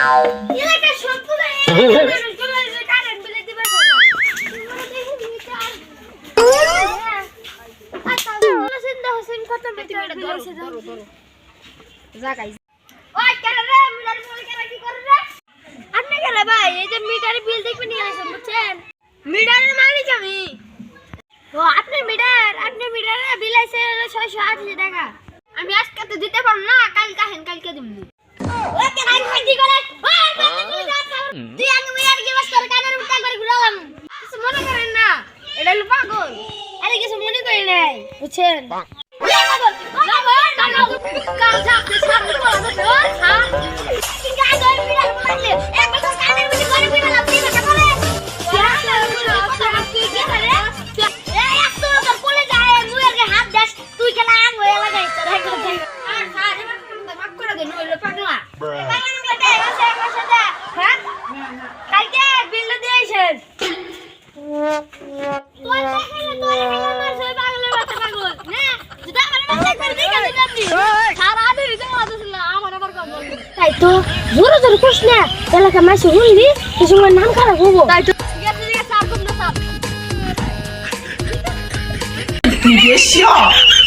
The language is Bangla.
এলাকা সম্পূর্ণ এই কারেন্ট বিলে দিবে না আচ্ছা চিন্তা হোসেন কত মিটার বিল হইছে যা গাইস ওই কেন রে মিটার বিল কেন কি করে রে আপনি কেন ভাই এই যে মিটার বিল দেখবে নিয়ে আসেন বুঝছেন মিটারের মালিক আমি ও আপনি মিটারে বিল আইছে 680 টাকা আমি আজকে তো দিতে পারব না কালকে দিব ওই কেন কি করে তুই আমি মিটার কি বাস করে কানের উল্টা করে ঘুরালাম কিছু মনে করেন না এটা হলো পাগল আরে কিছু মনে করি নাই বুঝছেন তাই তো জোরে জোরে করিস না এলাকা মাসে শুনবি সে সময় নাম খারাপ হবো তাই তো ঠিক আছে